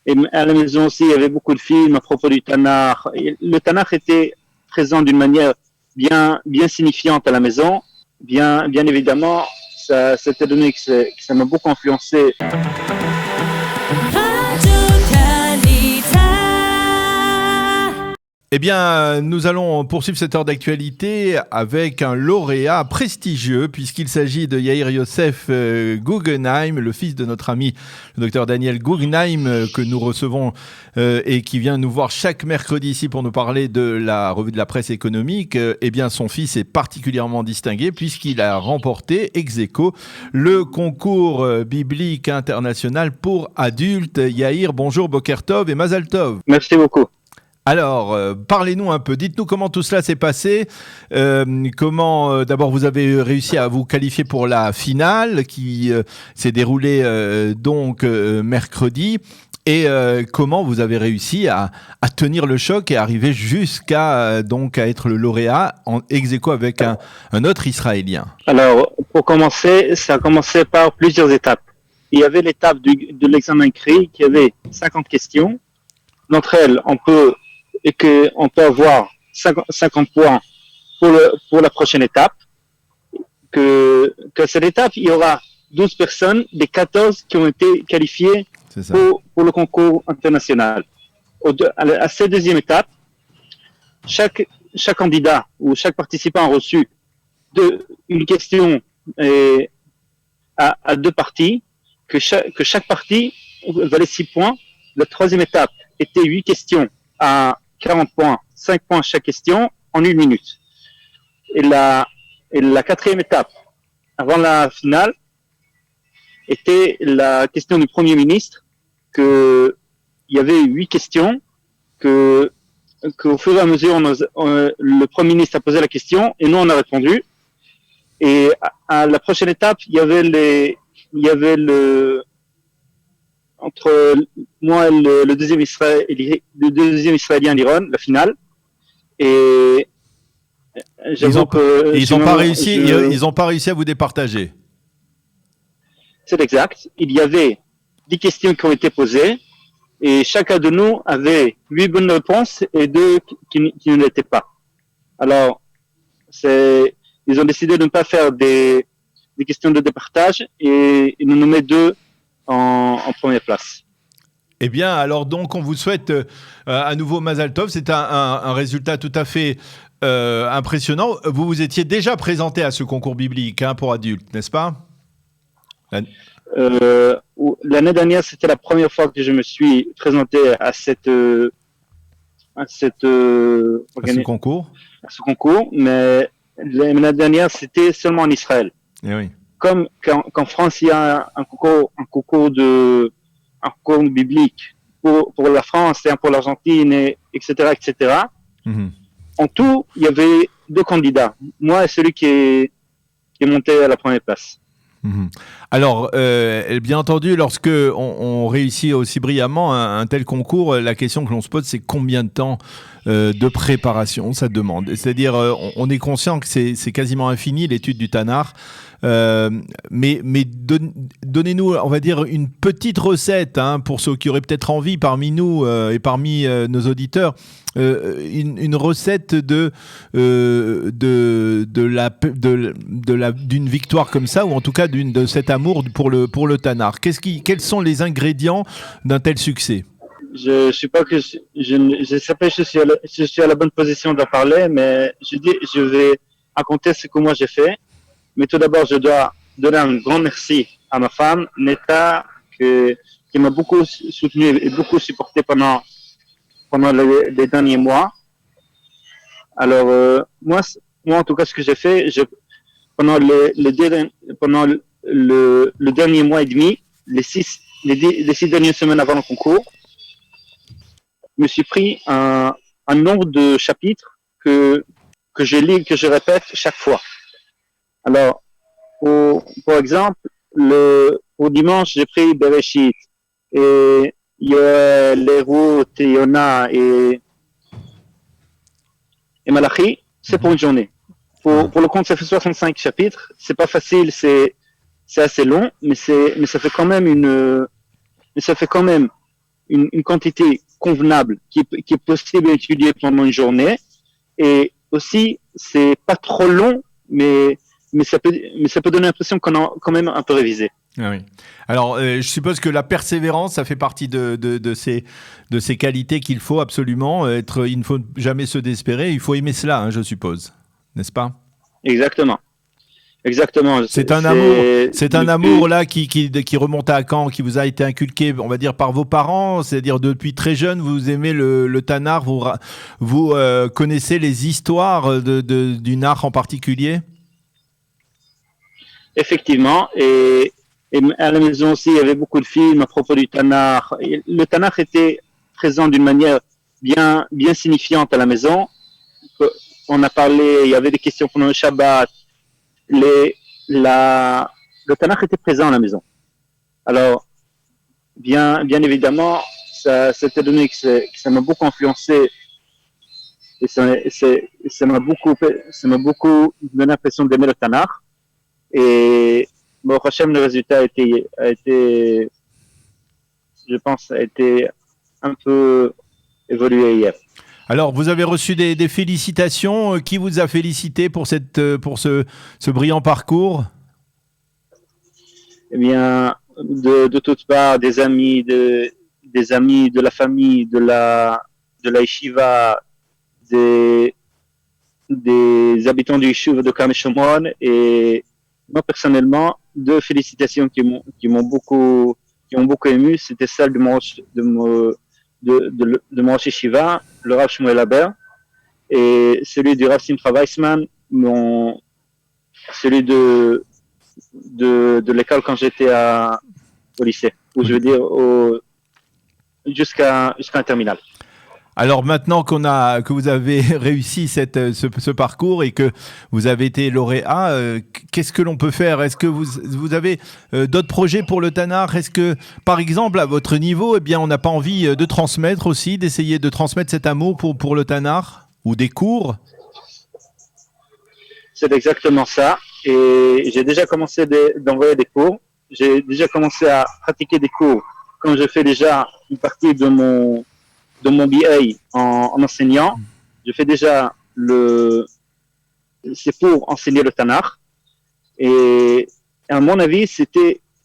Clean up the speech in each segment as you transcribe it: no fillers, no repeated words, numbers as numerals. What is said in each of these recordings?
Et à la maison aussi, il y avait beaucoup de films à propos du Tanakh. Et le Tanakh était présent d'une manière bien signifiante à la maison. Bien évidemment, ça s'était donné que ça m'a beaucoup influencé. Eh bien, nous allons poursuivre cette heure d'actualité avec un lauréat prestigieux, puisqu'il s'agit de Yair Yosef Guggenheim, le fils de notre ami le docteur Daniel Guggenheim, que nous recevons et qui vient nous voir chaque mercredi ici pour nous parler de la revue de la presse économique. Eh bien, son fils est particulièrement distingué puisqu'il a remporté ex aequo le concours biblique international pour adultes. Yair, bonjour, Boker Tov et Mazal Tov. Merci beaucoup. Alors, parlez-nous un peu. Dites-nous comment tout cela s'est passé. Comment, d'abord, vous avez réussi à vous qualifier pour la finale qui s'est déroulée mercredi. Et comment vous avez réussi à tenir le choc et arriver jusqu'à à être le lauréat en ex aequo avec un autre Israélien. Alors, pour commencer, ça a commencé par plusieurs étapes. Il y avait l'étape de l'examen écrit qui avait 50 questions. D'entre elles, on peut avoir 50 points pour la prochaine étape. Que cette étape, il y aura 12 personnes des 14 qui ont été qualifiées pour le concours international. À cette deuxième étape, chaque candidat ou chaque participant a reçu une question à deux parties, que chaque partie valait 6 points. La troisième étape était 8 questions à 40 points, 5 points chaque question en 1 minute. Et la quatrième étape, avant la finale, était la question du Premier ministre, il y avait 8 questions, qu'au fur et à mesure, le Premier ministre a posé la question et nous on a répondu. Et à la prochaine étape, il y avait entre moi et le deuxième Israélien Liron, la finale. Et ils n'ont pas réussi à vous départager. C'est exact. Il y avait 10 questions qui ont été posées et chacun de nous avait 8 bonnes réponses et 2 qui ne l'étaient pas. Alors, ils ont décidé de ne pas faire des questions de départage et nous nommer 2 en première place. Eh bien, alors donc, on vous souhaite à nouveau Mazal Tov. C'est un résultat tout à fait impressionnant. Vous vous étiez déjà présenté à ce concours biblique pour adultes, n'est-ce pas ? L'année dernière, c'était la première fois que je me suis présenté à ce concours. À ce concours, mais l'année dernière, c'était seulement en Israël. Eh oui. Comme qu'en France, il y a un concours biblique pour la France et pour l'Argentine, etc. Mm-hmm. En tout, il y avait 2 candidats. Moi et celui qui est monté à la première place. Mmh. Alors, bien entendu, lorsque on réussit aussi brillamment un tel concours, la question que l'on se pose, c'est combien de temps de préparation ça demande. C'est-à-dire, on est conscient que c'est quasiment infini l'étude du Tanakh, mais donnez-nous, on va dire, une petite recette pour ceux qui auraient peut-être envie parmi nous et parmi nos auditeurs. Une recette d'une victoire comme ça, ou en tout cas de cet amour pour le Tanakh. Quels sont les ingrédients d'un tel succès? Je sais pas que je sais pas si je suis à la bonne position d'en parler, mais je vais raconter ce que moi j'ai fait. Mais tout d'abord, je dois donner un grand merci à ma femme, Neta, qui m'a beaucoup soutenu et beaucoup supporté pendant les derniers mois. Alors, moi, en tout cas, ce que j'ai fait, pendant le dernier mois et demi, les 6 dernières semaines avant le concours, je me suis pris un nombre de chapitres que je lis, que je répète chaque fois. Alors, pour exemple, au dimanche, j'ai pris Bereshit et Yoel, Ruth, Yona et Malachi, c'est pour une journée. Pour le compte, ça fait 65 chapitres. C'est pas facile, c'est assez long, mais ça fait quand même une quantité convenable qui est possible à étudier pendant une journée. Et aussi, c'est pas trop long, mais ça peut donner l'impression qu'on a quand même un peu révisé. Ah oui. Alors, je suppose que la persévérance, ça fait partie de ces qualités qu'il faut absolument être. Il ne faut jamais se désespérer. Il faut aimer cela, hein, je suppose, n'est-ce pas? Exactement. C'est un amour là qui remonte à quand, qui vous a été inculqué, on va dire, par vos parents, c'est-à-dire depuis très jeune, vous aimez le Tanakh, vous connaissez les histoires du Nahar en particulier? Effectivement, et à la maison aussi, il y avait beaucoup de films à propos du Tanakh. Le Tanakh était présent d'une manière bien signifiante à la maison. On a parlé, il y avait des questions pendant le Shabbat. Le Tanakh était présent à la maison. Alors, bien évidemment, ça s'est donné que ça m'a beaucoup influencé et ça m'a beaucoup donné l'impression d'aimer le Tanakh. Et bon, Hachem, le résultat a été, je pense, a été un peu évolué hier. Alors, vous avez reçu des félicitations. Qui vous a félicité pour ce brillant parcours? Eh bien, de toutes parts, des amis, de la famille, de la yeshiva, des habitants du yeshiva de Karmel Shomron, et moi personnellement, deux félicitations qui m'ont beaucoup ému, c'était celle de mon Rosh Yeshiva, le Rav Shmuel Haber, et celui du Rav Simcha Weissman, celui de l'école quand j'étais au lycée, ou je veux dire jusqu'à un terminal. Alors maintenant que vous avez réussi ce parcours et que vous avez été lauréat, qu'est-ce que l'on peut faire? Est-ce que vous avez d'autres projets pour le Tanakh? Est-ce que, par exemple, à votre niveau, eh bien, on n'a pas envie de transmettre aussi, d'essayer de transmettre cet amour pour le Tanakh ou des cours? C'est exactement ça. Et j'ai déjà commencé d'envoyer des cours. J'ai déjà commencé à pratiquer des cours quand je fais déjà une partie de mon BA en enseignant. Je fais déjà c'est pour enseigner le Tanakh. Et à mon avis,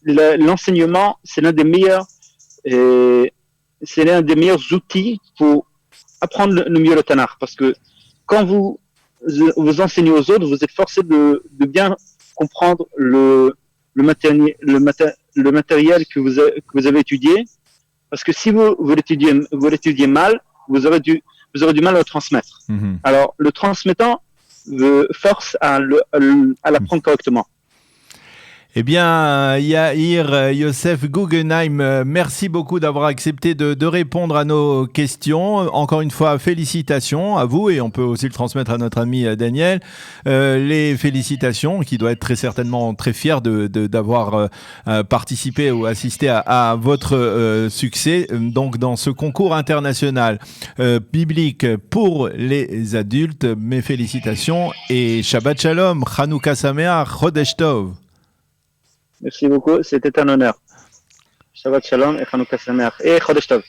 l'enseignement, c'est l'un des meilleurs outils pour apprendre le mieux le Tanakh. Parce que quand vous enseignez aux autres, vous êtes forcé de bien comprendre le matériel que vous avez étudié. Parce que si vous l'étudiez mal, vous aurez du mal à le transmettre. Mm-hmm. Alors, le transmettant force à l'apprendre correctement. Eh bien, Yair Yosef Guggenheim, merci beaucoup d'avoir accepté de répondre à nos questions. Encore une fois, félicitations à vous, et on peut aussi le transmettre à notre ami Daniel. Les félicitations, qui doit être très certainement très fier d'avoir participé ou assisté à votre succès donc dans ce concours international biblique pour les adultes. Mes félicitations et Shabbat Shalom, Chanukah Sameach, Chodesh Tov. Merci beaucoup, c'était un honneur. Shabbat Shalom et Chanukah Sameach et Chodesh Tov.